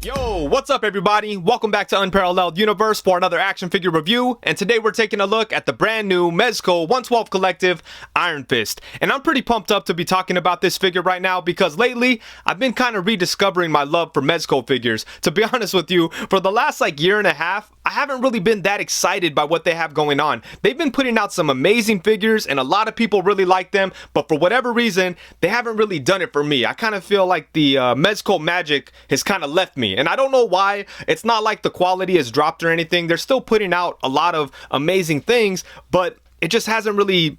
Yo, what's up everybody? Welcome back to Unparalleled Universe for another action figure review, and today we're taking a look at the brand new Mezco 112 Collective Iron Fist. And I'm pretty pumped up to be talking about this figure right now because lately I've been kind of rediscovering my love for Mezco figures. To be honest with you, for the last year and a half, I haven't really been that excited by what they have going on. They've been putting out some amazing figures and a lot of people really like them, but for whatever reason, they haven't really done it for me. I kind of feel like the Mezco magic has kind of left me. And I don't know why. It's not like the quality has dropped or anything. They're still putting out a lot of amazing things, but it just hasn't really,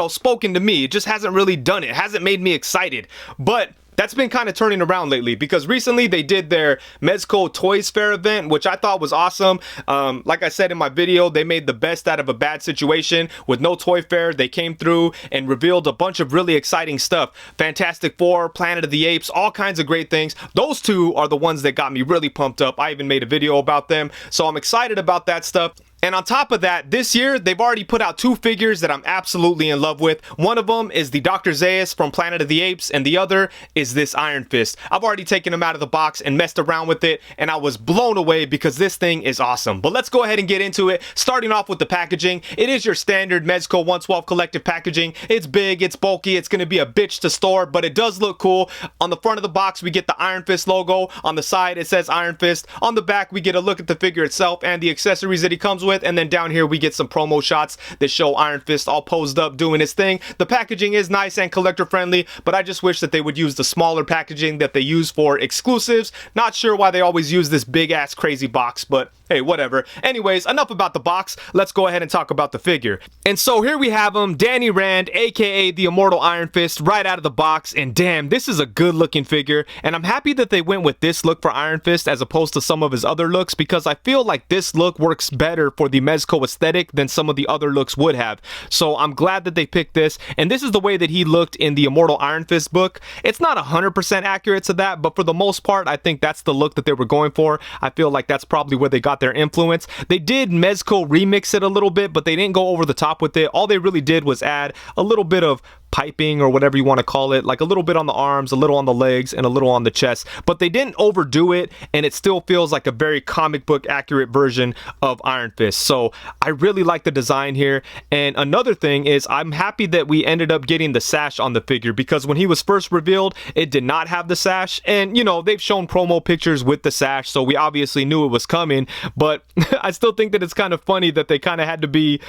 spoken to me. It just hasn't really done it. It hasn't made me excited. But that's been kind of turning around lately because recently they did their Mezco Toys Fair event, which I thought was awesome. Like I said in my video, they made the best out of a bad situation. With no toy fair, they came through and revealed a bunch of really exciting stuff. Fantastic Four, Planet of the Apes, all kinds of great things. Those two are the ones that got me really pumped up. I even made a video about them, so I'm excited about that stuff. And on top of that, this year, they've already put out two figures that I'm absolutely in love with. One of them is the Dr. Zaius from Planet of the Apes, and the other is this Iron Fist. I've already taken him out of the box and messed around with it, and I was blown away because this thing is awesome. But let's go ahead and get into it. Starting off with the packaging, it is your standard Mezco 112 Collective packaging. It's big, it's bulky, it's going to be a bitch to store, but it does look cool. On the front of the box, we get the Iron Fist logo. On the side, it says Iron Fist. On the back, we get a look at the figure itself and the accessories that he comes with. And then down here we get some promo shots that show Iron Fist all posed up doing his thing. The packaging is nice and collector friendly, but I just wish that they would use the smaller packaging that they use for exclusives. Not sure why they always use this big ass crazy box, but hey, whatever. Anyways, enough about the box. Let's go ahead and talk about the figure. And so here we have him, Danny Rand, aka the Immortal Iron Fist, right out of the box. And damn, this is a good looking figure. And I'm happy that they went with this look for Iron Fist as opposed to some of his other looks, because I feel like this look works better for the Mezco aesthetic than some of the other looks would have. So I'm glad that they picked this. And this is the way that he looked in the Immortal Iron Fist book. It's not 100% accurate to that, but for the most part, I think that's the look that they were going for. I feel like that's probably where they got their influence. They did Mezco remix it a little bit, but they didn't go over the top with it. All they really did was add a little bit of piping or whatever you want to call it, like a little bit on the arms, a little on the legs, and a little on the chest, but they didn't overdo it, and it still feels like a very comic book accurate version of Iron Fist. So I really like the design here. And another thing is I'm happy that we ended up getting the sash on the figure, because when he was first revealed it did not have the sash, and they've shown promo pictures with the sash, so we obviously knew it was coming. But I still think that it's kind of funny that they kind of had to be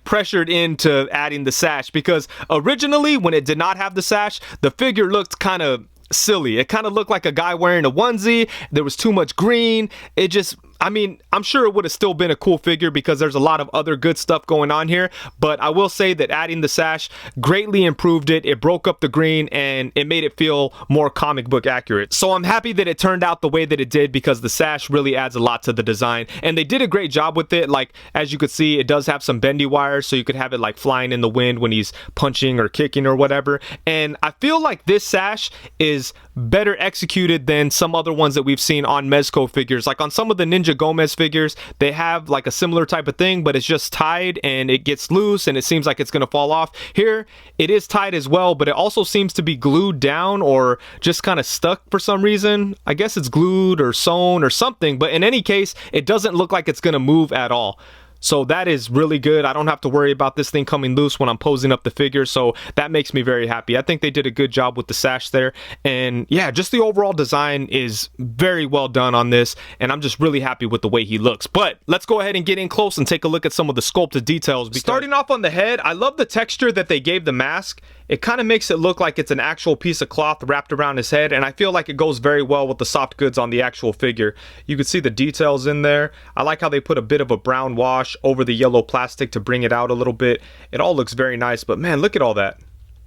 pressured into adding the sash, because originally when it did not have the sash, the figure looked kind of silly. It kind of looked like a guy wearing a onesie. There was too much green. I'm sure it would have still been a cool figure because there's a lot of other good stuff going on here, but I will say that adding the sash greatly improved it. It broke up the green and it made it feel more comic book accurate. So I'm happy that it turned out the way that it did, because the sash really adds a lot to the design, and they did a great job with it. As you could see, it does have some bendy wires, so you could have it flying in the wind when he's punching or kicking or whatever. And I feel like this sash is better executed than some other ones that we've seen on Mezco figures. Like on some of the Ninja Gomez figures, they have a similar type of thing, but it's just tied and it gets loose and it seems like it's going to fall off. Here it is tied as well, but it also seems to be glued down or just kind of stuck for some reason. I guess it's glued or sewn or something, but in any case, it doesn't look like it's going to move at all. So that is really good. I don't have to worry about this thing coming loose when I'm posing up the figure, so that makes me very happy. I think they did a good job with the sash there, and yeah, just the overall design is very well done on this, and I'm just really happy with the way he looks. But let's go ahead and get in close and take a look at some of the sculpted details. Starting off on the head, I love the texture that they gave the mask. It kind of makes it look like it's an actual piece of cloth wrapped around his head, and I feel like it goes very well with the soft goods on the actual figure. You can see the details in there. I like how they put a bit of a brown wash over the yellow plastic to bring it out a little bit. It all looks very nice, but man, look at all that.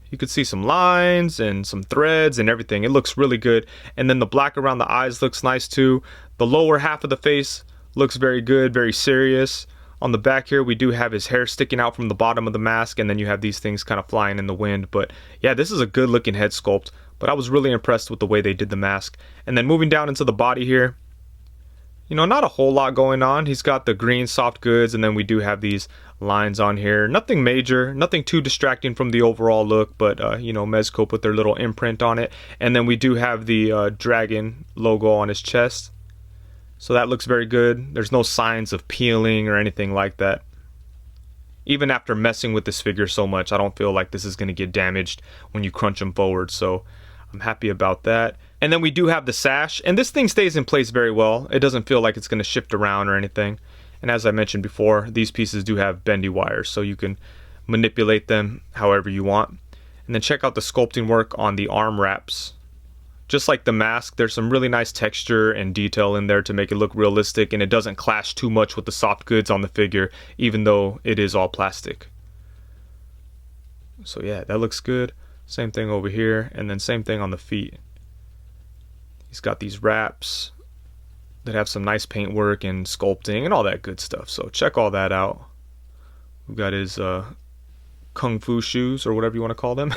You could see some lines and some threads and everything. It looks really good. And then the black around the eyes looks nice too. The lower half of the face looks very good, very serious. On the back here, we do have his hair sticking out from the bottom of the mask, and then you have these things kind of flying in the wind. But yeah, this is a good looking head sculpt, but I was really impressed with the way they did the mask. And then moving down into the body here, not a whole lot going on. He's got the green soft goods, and then we do have these lines on here. Nothing major, nothing too distracting from the overall look, but Mezco put their little imprint on it. And then we do have the dragon logo on his chest. So that looks very good. There's no signs of peeling or anything like that. Even after messing with this figure so much, I don't feel like this is going to get damaged when you crunch him forward. So I'm happy about that. And then we do have the sash, and this thing stays in place very well. It doesn't feel like it's going to shift around or anything. And as I mentioned before, these pieces do have bendy wires, so you can manipulate them however you want. And then check out the sculpting work on the arm wraps. Just like the mask, there's some really nice texture and detail in there to make it look realistic, and it doesn't clash too much with the soft goods on the figure, even though it is all plastic. So yeah, that looks good. Same thing over here, and then same thing on the feet. He's got these wraps that have some nice paint work and sculpting and all that good stuff. So check all that out. We've got his kung fu shoes, or whatever you want to call them.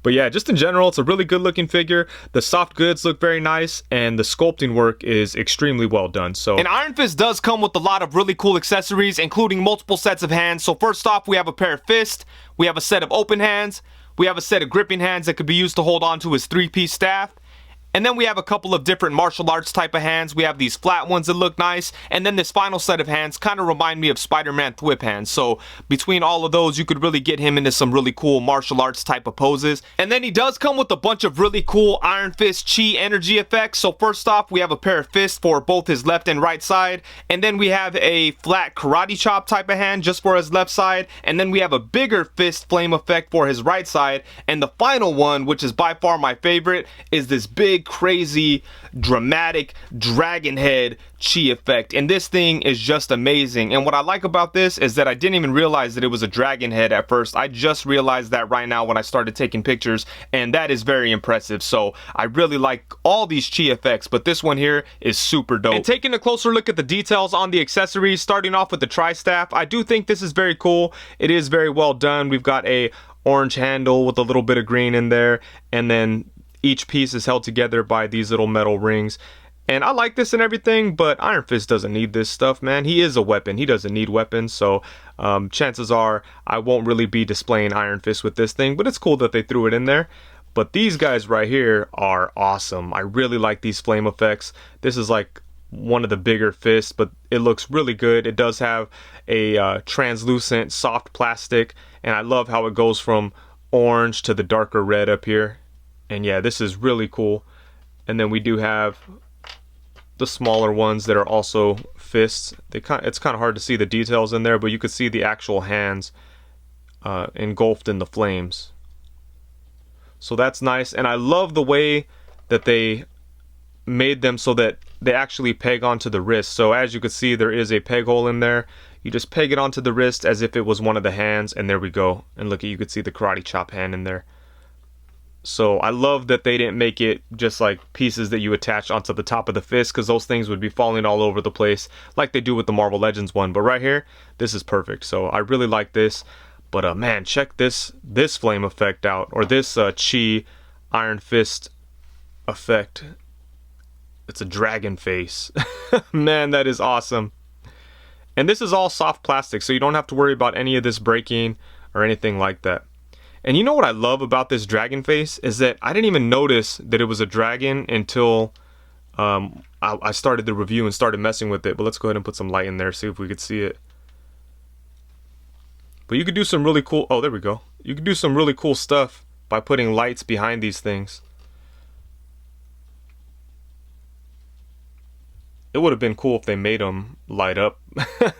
But yeah, just in general, it's a really good looking figure. The soft goods look very nice, and the sculpting work is extremely well done. So, and Iron Fist does come with a lot of really cool accessories, including multiple sets of hands. So first off, we have a pair of fists, we have a set of open hands, we have a set of gripping hands that could be used to hold on to his 3-piece staff. And then we have a couple of different martial arts type of hands. We have these flat ones that look nice. And then this final set of hands kind of remind me of Spider-Man thwip hands. So between all of those, you could really get him into some really cool martial arts type of poses. And then he does come with a bunch of really cool Iron Fist chi energy effects. So first off, we have a pair of fists for both his left and right side. And then we have a flat karate chop type of hand just for his left side. And then we have a bigger fist flame effect for his right side. And the final one, which is by far my favorite, is this big crazy dramatic dragon head chi effect, and this thing is just amazing. And what I like about this is that I didn't even realize that it was a dragon head at first. I just realized that right now when I started taking pictures, and that is very impressive. So I really like all these chi effects, but this one here is super dope. And taking a closer look at the details on the accessories, starting off with the tri-staff, I do think this is very cool. It is very well done. We've got a orange handle with a little bit of green in there, and then each piece is held together by these little metal rings. And I like this and everything, but Iron Fist doesn't need this stuff, man. He is a weapon. He doesn't need weapons, so chances are I won't really be displaying Iron Fist with this thing, but it's cool that they threw it in there. But these guys right here are awesome. I really like these flame effects. This is like one of the bigger fists, but it looks really good. It does have a translucent soft plastic, and I love how it goes from orange to the darker red up here. And yeah, this is really cool. And then we do have the smaller ones that are also fists. It's kind of hard to see the details in there, but you could see the actual hands engulfed in the flames. So that's nice. And I love the way that they made them so that they actually peg onto the wrist. So as you can see, there is a peg hole in there. You just peg it onto the wrist as if it was one of the hands, and there we go. And look, you could see the karate chop hand in there. So I love that they didn't make it just like pieces that you attach onto the top of the fist, because those things would be falling all over the place like they do with the Marvel Legends one. But right here, this is perfect. So I really like this. But man, check this flame effect out, or this chi Iron Fist effect. It's a dragon face. Man, that is awesome. And this is all soft plastic, so you don't have to worry about any of this breaking or anything like that. And you know what I love about this dragon face is that I didn't even notice that it was a dragon until I started the review and started messing with it. But let's go ahead and put some light in there, see if we could see it. But you could do some really cool, oh, there we go. You could do some really cool stuff by putting lights behind these things. It would have been cool if they made them light up.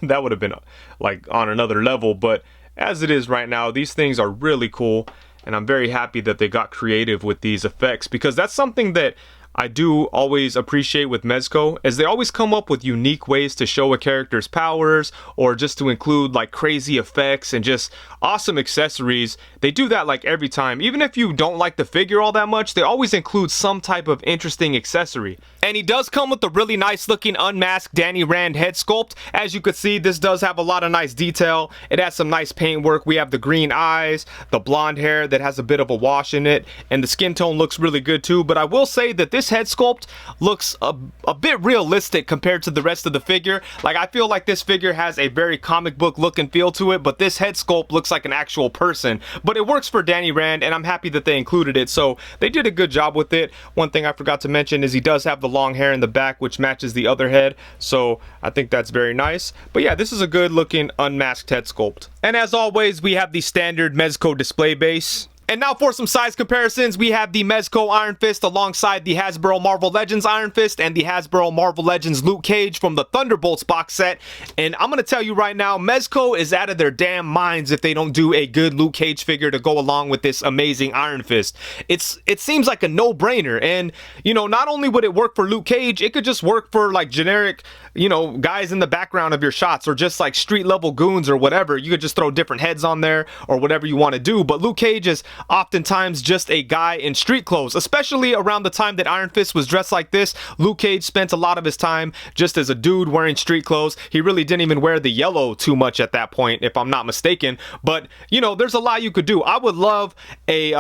That would have been like on another level, but as it is right now, these things are really cool, and I'm very happy that they got creative with these effects, because that's something that I do always appreciate with Mezco, is they always come up with unique ways to show a character's powers, or just to include like crazy effects and just awesome accessories. They do that like every time. Even if you don't like the figure all that much, they always include some type of interesting accessory. And he does come with a really nice looking unmasked Danny Rand head sculpt. As you can see, this does have a lot of nice detail. It has some nice paint work. We have the green eyes, the blonde hair that has a bit of a wash in it, and the skin tone looks really good too. But I will say that this this head sculpt looks a bit realistic compared to the rest of the figure. Like, I feel like this figure has a very comic book look and feel to it, but this head sculpt looks like an actual person. But it works for Danny Rand, and I'm happy that they included it, so they did a good job with it. One thing I forgot to mention is he does have the long hair in the back, which matches the other head, so I think that's very nice. But yeah, this is a good looking unmasked head sculpt. And as always, we have the standard Mezco display base. And now for some size comparisons, we have the Mezco Iron Fist alongside the Hasbro Marvel Legends Iron Fist and the Hasbro Marvel Legends Luke Cage from the Thunderbolts box set. And I'm going to tell you right now, Mezco is out of their damn minds if they don't do a good Luke Cage figure to go along with this amazing Iron Fist. It seems like a no-brainer. And, you know, not only would it work for Luke Cage, it could just work for like generic, you know, guys in the background of your shots or just like street level goons or whatever. You could just throw different heads on there or whatever you want to do. But Luke Cage is oftentimes just a guy in street clothes, especially around the time that Iron Fist was dressed like this. Luke Cage spent a lot of his time just as a dude wearing street clothes. He really didn't even wear the yellow too much at that point, if I'm not mistaken. But, you know, there's a lot you could do. I would love a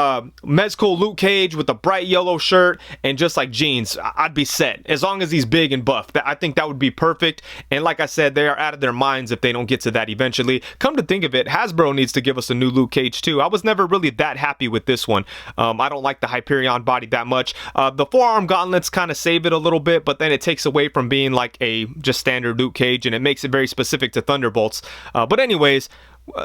Mezco Luke Cage with a bright yellow shirt and just like jeans. I'd be set, as long as he's big and buff. I think that would be perfect. And like I said, they are out of their minds if they don't get to that eventually. Come to think of it, Hasbro needs to give us a new Luke Cage too. I was never really that happy with this one. I don't like the Hyperion body that much. The forearm gauntlets kind of save it a little bit, but then it takes away from being like a just standard Luke Cage, and it makes it very specific to Thunderbolts. But anyways,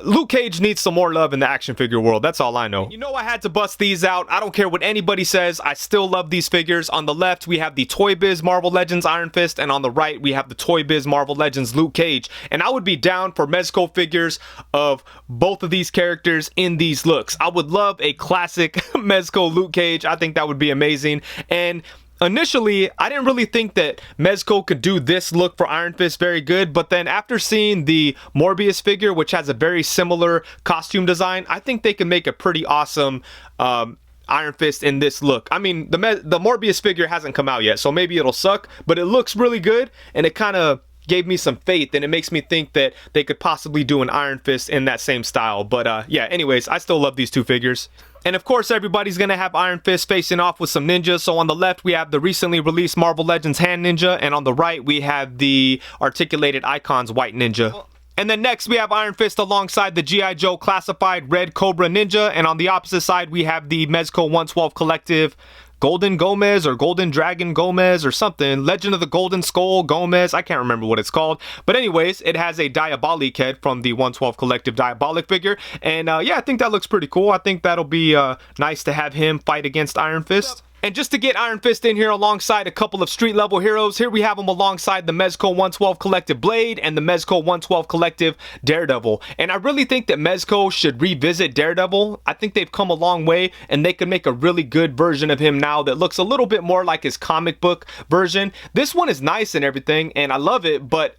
Luke Cage needs some more love in the action figure world. That's all I know. You know, I had to bust these out. I don't care what anybody says. I still love these figures. On the left, we have the Toy Biz Marvel Legends Iron Fist, and on the right, we have the Toy Biz Marvel Legends Luke Cage. And I would be down for Mezco figures of both of these characters in these looks. I would love a classic Mezco Luke Cage. I think that would be amazing. And initially, I didn't really think that Mezco could do this look for Iron Fist very good, but then after seeing the Morbius figure, which has a very similar costume design, I think they can make a pretty awesome Iron Fist in this look. I mean, the Morbius figure hasn't come out yet, so maybe it'll suck, but it looks really good, and it kind of gave me some faith, and it makes me think that they could possibly do an Iron Fist in that same style. But yeah, anyways, I still love these two figures. And of course, everybody's gonna have Iron Fist facing off with some ninjas. So on the left, we have the recently released Marvel Legends Hand Ninja, and on the right, we have the Articulated Icons White Ninja. And then next, we have Iron Fist alongside the G.I. Joe Classified Red Cobra Ninja, and on the opposite side, we have the Mezco 112 Collective Golden Gomez or Golden Dragon Gomez or something. Legend of the Golden Skull Gomez. I can't remember what it's called. But anyways, it has a Diabolic head from the 112 Collective Diabolic figure. And yeah, I think that looks pretty cool. I think that'll be nice to have him fight against Iron Fist. And just to get Iron Fist in here alongside a couple of street level heroes, here we have him alongside the Mezco 112 Collective Blade and the Mezco 112 Collective Daredevil. And I really think that Mezco should revisit Daredevil. I think they've come a long way, and they can make a really good version of him now that looks a little bit more like his comic book version. This one is nice and everything, and I love it, but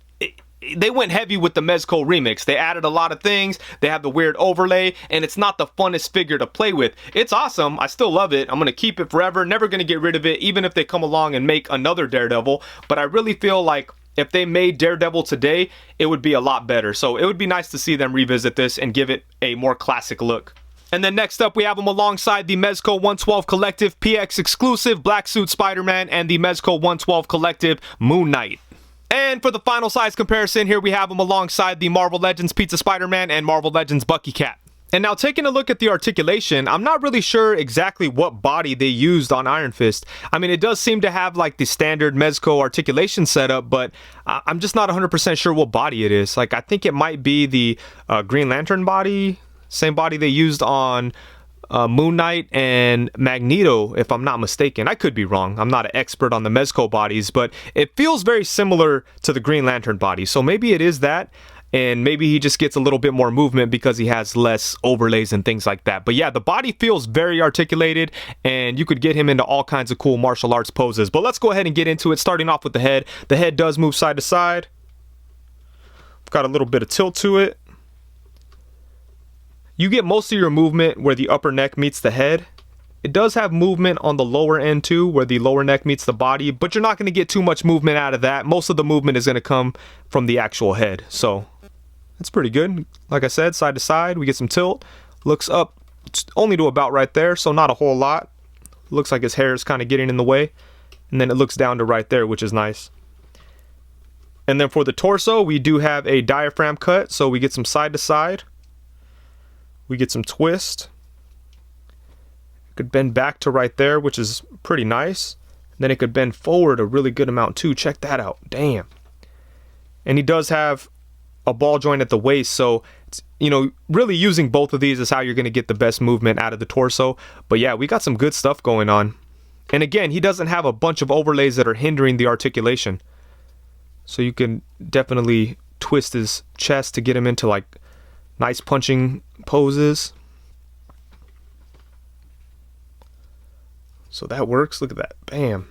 they went heavy with the Mezco remix. They added a lot of things. They have the weird overlay, and it's not the funnest figure to play with. It's awesome. I still love it. I'm going to keep it forever. Never going to get rid of it, even if they come along and make another Daredevil. But I really feel like if they made Daredevil today, it would be a lot better. So it would be nice to see them revisit this and give it a more classic look. And then next up, we have him alongside the Mezco 112 Collective PX exclusive Black Suit Spider-Man and the Mezco 112 Collective Moon Knight. And for the final size comparison, here we have him alongside the Marvel Legends Pizza Spider-Man and Marvel Legends Bucky Cat. And now taking a look at the articulation, I'm not really sure exactly what body they used on Iron Fist. I mean, it does seem to have like the standard Mezco articulation setup, but I'm just not 100% sure what body it is. Like, I think it might be the Green Lantern body, same body they used on Moon Knight and Magneto, if I'm not mistaken. I could be wrong. I'm not an expert on the Mezco bodies, but it feels very similar to the Green Lantern body. So maybe it is that, and maybe he just gets a little bit more movement because he has less overlays and things like that. But yeah, the body feels very articulated, and you could get him into all kinds of cool martial arts poses. But let's go ahead and get into it, starting off with the head. The head does move side to side. Got a little bit of tilt to it. You get most of your movement where the upper neck meets the head. It does have movement on the lower end too, where the lower neck meets the body, but you're not going to get too much movement out of that. Most of the movement is going to come from the actual head. So that's pretty good. Like I said, side to side, we get some tilt. Looks up only to about right there, so not a whole lot. Looks like his hair is kind of getting in the way. and then it looks down to right there, which is nice. And then for the torso, we do have a diaphragm cut, so we get some side to side. We get some twist. It could bend back to right there, which is pretty nice. And then it could bend forward a really good amount too. Check that out. Damn. And he does have a ball joint at the waist, so it's, you know, really using both of these is how you're going to get the best movement out of the torso. But yeah, we got some good stuff going on. And again, he doesn't have a bunch of overlays that are hindering the articulation. So you can definitely twist his chest to get him into like nice punching poses. So that works. Look at that. Bam.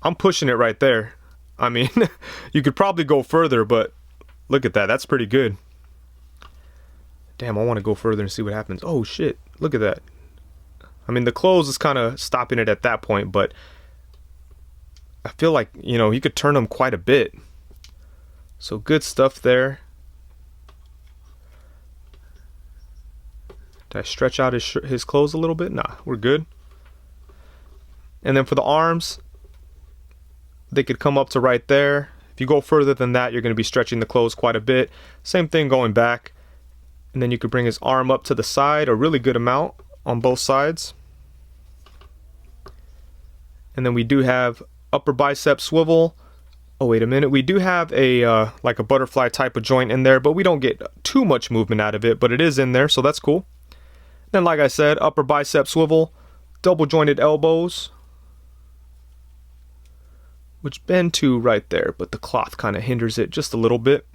I'm pushing it right there. I mean, you could probably go further, but look at that. That's pretty good. Damn, I want to go further and see what happens. Oh, shit. Look at that. I mean, the clothes is kind of stopping it at that point, but I feel like, you know, you could turn them quite a bit. So good stuff there. Did I stretch out his clothes a little bit? Nah, we're good. And then for the arms, they could come up to right there. If you go further than that, you're going to be stretching the clothes quite a bit. Same thing going back. And then you could bring his arm up to the side, a really good amount on both sides. And then we do have upper bicep swivel. Oh, wait a minute. We do have a like a butterfly type of joint in there, but we don't get too much movement out of it, but it is in there, so that's cool. Then, like I said, upper bicep swivel, double jointed elbows, which bend to right there, but the cloth kind of hinders it just a little bit.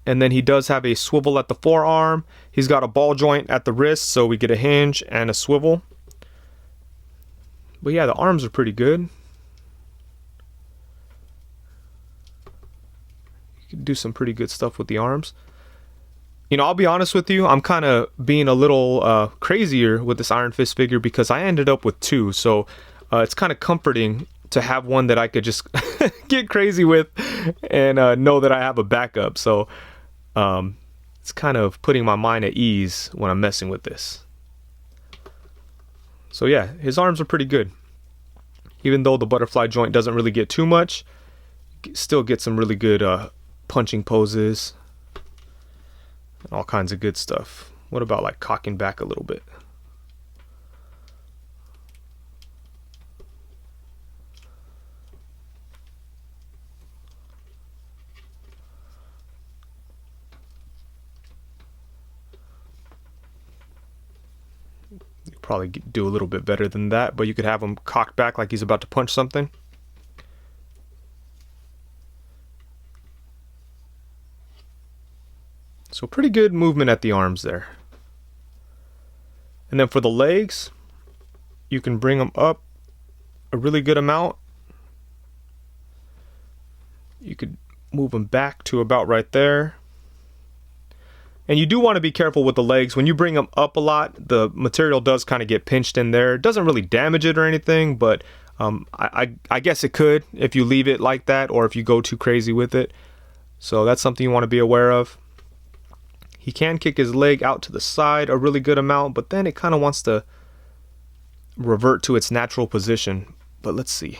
And then he does have a swivel at the forearm. He's got a ball joint at the wrist, so we get a hinge and a swivel. But yeah, the arms are pretty good. You can do some pretty good stuff with the arms. You know, I'll be honest with you, I'm kind of being a little crazier with this Iron Fist figure because I ended up with two. So it's kind of comforting to have one that I could just get crazy with and know that I have a backup. So it's kind of putting my mind at ease when I'm messing with this. So yeah, his arms are pretty good. Even though the butterfly joint doesn't really get too much, still get some really good punching poses. All kinds of good stuff. What about like cocking back a little bit? Probably do a little bit better than that, but you could have him cocked back like he's about to punch something. So pretty good movement at the arms there. And then for the legs, you can bring them up a really good amount. You could move them back to about right there. And you do want to be careful with the legs. When you bring them up a lot, the material does kind of get pinched in there. It doesn't really damage it or anything, but I guess it could if you leave it like that or if you go too crazy with it. So that's something you want to be aware of. He can kick his leg out to the side a really good amount, but then it kind of wants to revert to its natural position. But let's see.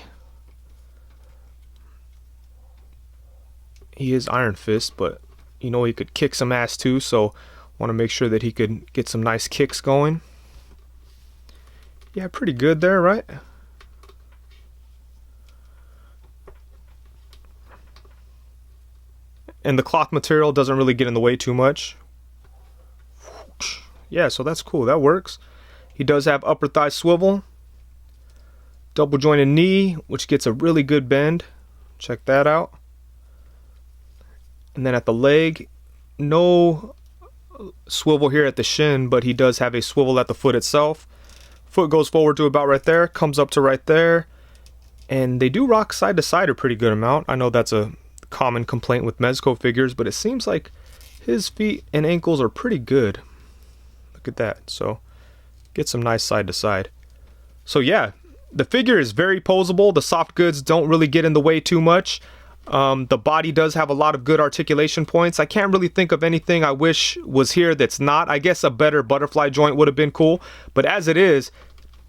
He is Iron Fist, but you know, he could kick some ass too, so want to make sure that he could get some nice kicks going. Yeah, pretty good there, right? And the cloth material doesn't really get in the way too much. Yeah, so that's cool. That works. He does have upper thigh swivel. Double jointed knee, which gets a really good bend. Check that out. And then at the leg, no swivel here at the shin, but he does have a swivel at the foot itself. Foot goes forward to about right there, comes up to right there. And they do rock side to side a pretty good amount. I know that's a common complaint with Mezco figures, but it seems like his feet and ankles are pretty good. Look at that. So get some nice side to side. So yeah, the figure is very posable. The soft goods don't really get in the way too much. The body does have a lot of good articulation points. I can't really think of anything I wish was here that's not. I guess a better butterfly joint would have been cool, but as it is,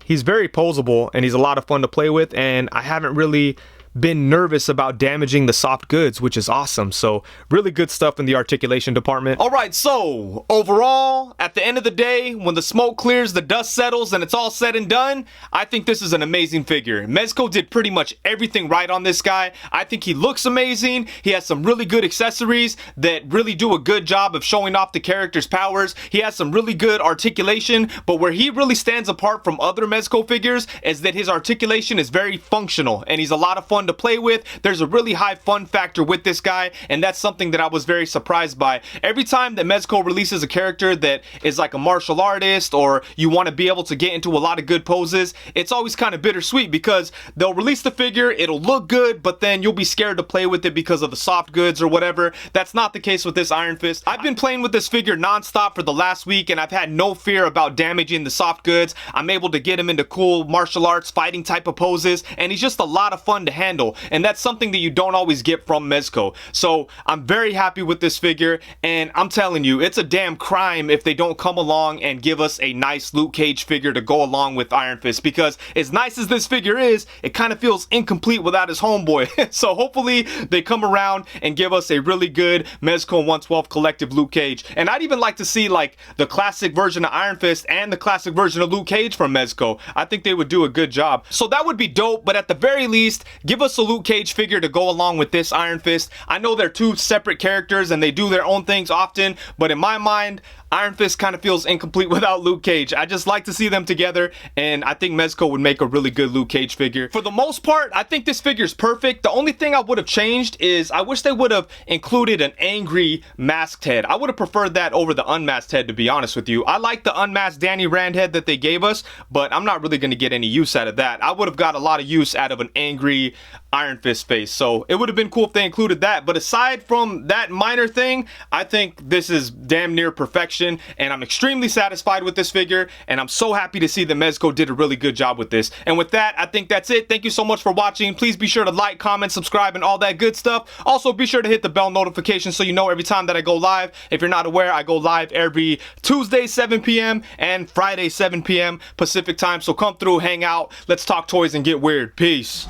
He's very posable and he's a lot of fun to play with, and I haven't really been nervous about damaging the soft goods, which is awesome. So really good stuff in the articulation department. All right, so overall, at the end of the day, when the smoke clears, the dust settles, and it's all said and done, I think this is an amazing figure. Mezco did pretty much everything right on this guy. I think he looks amazing. He has some really good accessories that really do a good job of showing off the character's powers. He has some really good articulation, but where he really stands apart from other Mezco figures is that his articulation is very functional, and he's a lot of fun to play with. There's a really high fun factor with this guy, and that's something that I was very surprised by. Every time that Mezco releases a character that is like a martial artist, or you want to be able to get into a lot of good poses, it's always kind of bittersweet because they'll release the figure, it'll look good, but then you'll be scared to play with it because of the soft goods or whatever. That's not the case with this Iron Fist. I've been playing with this figure non-stop for the last week, and I've had no fear about damaging the soft goods. I'm able to get him into cool martial arts fighting type of poses, and he's just a lot of fun to handle. And that's something that you don't always get from Mezco. So I'm very happy with this figure, and I'm telling you, it's a damn crime if they don't come along and give us a nice Luke Cage figure to go along with Iron Fist, because as nice as this figure is, it kind of feels incomplete without his homeboy. So hopefully they come around and give us a really good Mezco 112 collective Luke Cage. And I'd even like to see like the classic version of Iron Fist and the classic version of Luke Cage from Mezco. I think they would do a good job. So that would be dope, but at the very least, give us a Luke Cage figure to go along with this Iron Fist. I know they're two separate characters and they do their own things often, but in my mind, Iron Fist kind of feels incomplete without Luke Cage. I just like to see them together, and I think Mezco would make a really good Luke Cage figure. For the most part, I think this figure is perfect. The only thing I would have changed is I wish they would have included an angry masked head. I would have preferred that over the unmasked head, to be honest with you. I like the unmasked Danny Rand head that they gave us, but I'm not really going to get any use out of that. I would have got a lot of use out of an angry Iron Fist face, so it would have been cool if they included that. But aside from that minor thing, I think this is damn near perfection, and I'm extremely satisfied with this figure, and I'm so happy to see that Mezco did a really good job with this. And with that, I think that's it. Thank you so much for watching. Please be sure to like, comment, subscribe, and all that good stuff. Also, be sure to hit the bell notification so you know every time that I go live. If you're not aware, I go live every Tuesday 7 p.m. and Friday 7 p.m. Pacific time, so come through, hang out, let's talk toys and get weird. Peace.